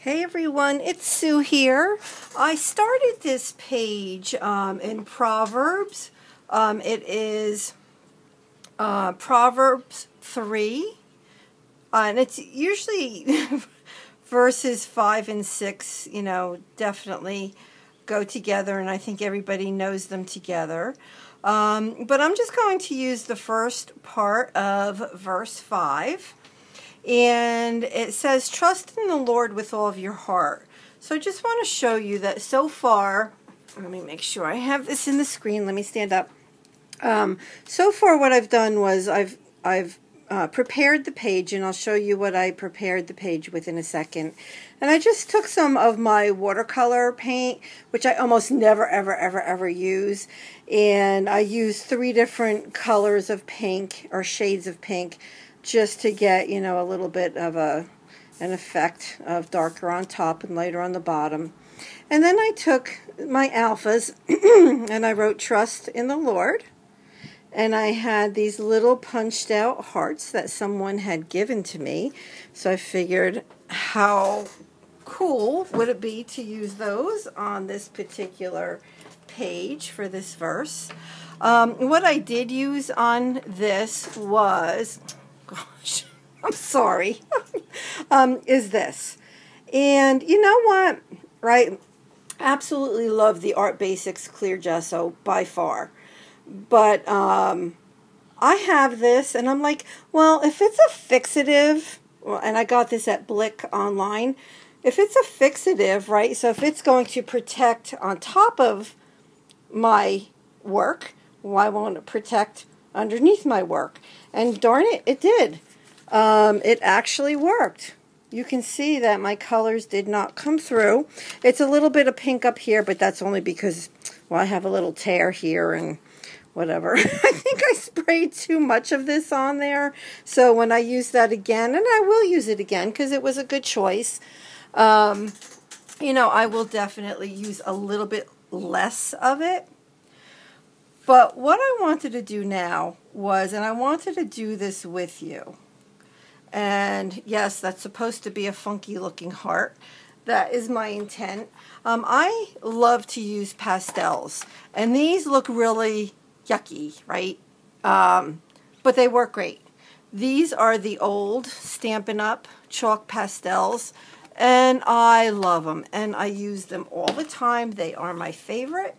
Hey everyone, it's Sue here. I started this page in Proverbs. It is Proverbs 3, and it's usually verses 5 and 6, definitely go together, and I think everybody knows them together. But I'm just going to use the first part of verse 5. And it says, trust in the Lord with all of your heart. So I just want to show you that so far, let me make sure I have this in the screen. Let me stand up. So far what I've done was I've prepared the page, and I'll show you what I prepared the page with in a second. And I just took some of my watercolor paint, which I almost never, ever use. And I used 3 different colors of pink, or shades of pink, just to get, a little bit of an effect of darker on top and lighter on the bottom. And then I took my alphas and I wrote trust in the Lord. And I had these little punched out hearts that someone had given to me. So I figured, how cool would it be to use those on this particular page for this verse. What I did use on this was, gosh, I'm sorry, is this. And you know what, right? Absolutely love the Art Basics Clear Gesso by far. But I have this, and I'm like, well, if it's a fixative, and I got this at Blick online, if it's a fixative, right, so if it's going to protect on top of my work, why won't it protect underneath my work? And darn it, it did. It actually worked. You can see that my colors did not come through. It's a little bit of pink up here, but that's only because, well, I have a little tear here and whatever. I think I sprayed too much of this on there. So when I use that again, and I will use it again because it was a good choice, I will definitely use a little bit less of it. But what I wanted to do now was, and I wanted to do this with you, and yes, that's supposed to be a funky looking heart. That is my intent. I love to use pastels, and these look really yucky, right? But they work great. These are the old Stampin' Up! Chalk pastels, and I love them, and I use them all the time. They are my favorite.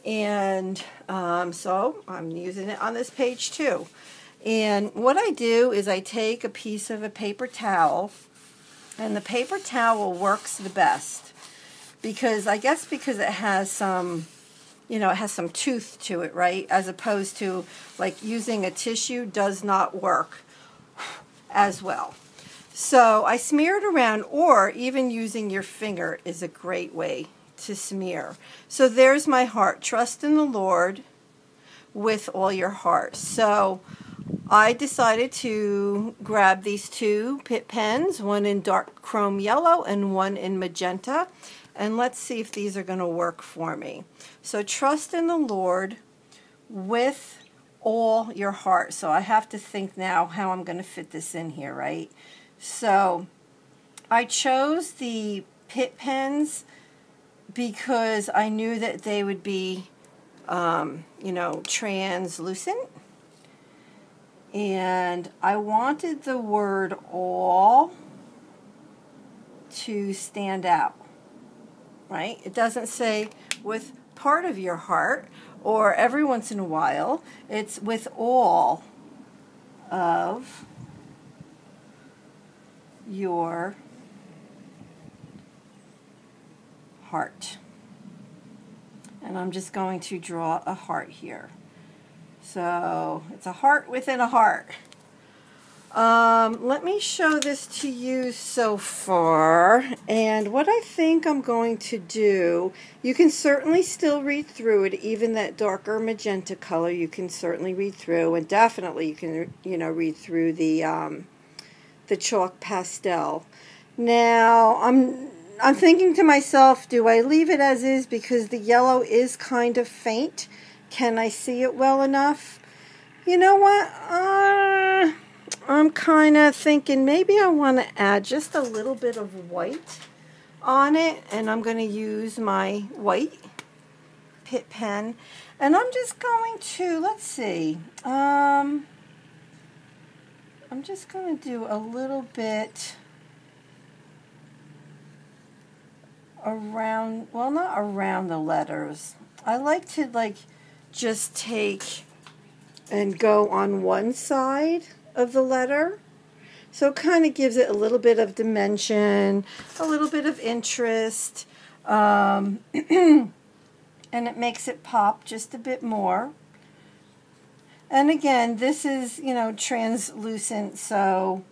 And so I'm using it on this page too. And what I do is I take a piece of a paper towel, and the paper towel works the best because I guess because it has some, it has some tooth to it, right? As opposed to like using a tissue does not work as well. So I smear it around, or even using your finger is a great way to smear. So there's my heart. Trust in the Lord with all your heart. So I decided to grab these 2 Pitt pens, one in dark chrome yellow and one in magenta, and let's see if these are going to work for me. So trust in the Lord with all your heart. So I have to think now how I'm going to fit this in here, right? So I chose the Pitt pens because I knew that they would be, translucent. And I wanted the word all to stand out, right? It doesn't say with part of your heart or every once in a while. It's with all of your heart. And I'm just going to draw a heart here. So it's a heart within a heart. Let me show this to you so far. And what I think I'm going to do, you can certainly still read through it. Even that darker magenta color you can certainly read through. And definitely you can, read through the chalk pastel. Now, I'm thinking to myself, do I leave it as is because the yellow is kind of faint? Can I see it well enough? You know what? I'm kind of thinking maybe I want to add just a little bit of white on it, and I'm going to use my white Pitt pen, and I'm just going to, let's see, I'm just going to do a little bit around, well, not around the letters. I like to just take and go on one side of the letter. So it kind of gives it a little bit of dimension, a little bit of interest, and it makes it pop just a bit more. And again, this is, translucent, so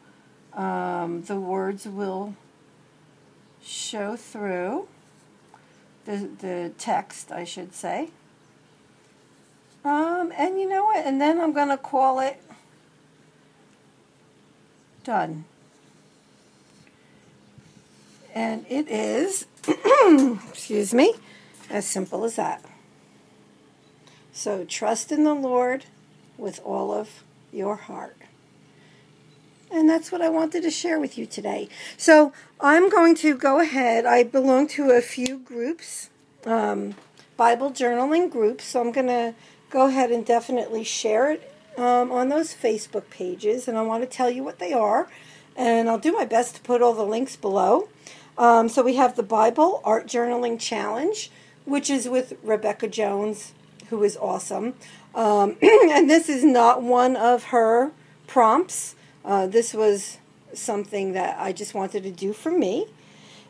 the words will show through, the text, I should say. And you know what? And then I'm going to call it done. And it is, excuse me, as simple as that. So trust in the Lord with all of your heart. And that's what I wanted to share with you today. So I'm going to go ahead. I belong to a few groups, Bible journaling groups, so I'm going to go ahead and definitely share it on those Facebook pages, and I want to tell you what they are, and I'll do my best to put all the links below. So we have the Bible Art Journaling Challenge, which is with Rebecca Jones, who is awesome. And this is not one of her prompts. This was something that I just wanted to do for me.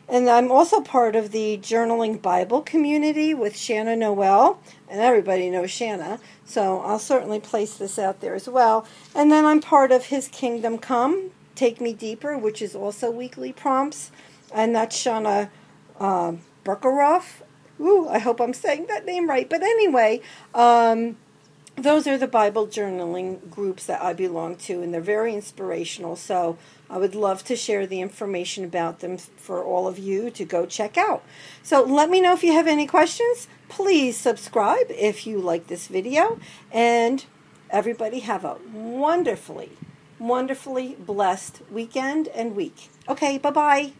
And I'm also part of the Journaling Bible community with Shanna Noel, and everybody knows Shanna, so I'll certainly place this out there as well. And then I'm part of His Kingdom Come, Take Me Deeper, which is also weekly prompts, and that's Shanna Burkeroff. Ooh, I hope I'm saying that name right. But anyway, those are the Bible journaling groups that I belong to, and they're very inspirational, so I would love to share the information about them for all of you to go check out. So let me know if you have any questions. Please subscribe if you like this video, and everybody have a wonderfully, wonderfully blessed weekend and week. Okay, bye-bye.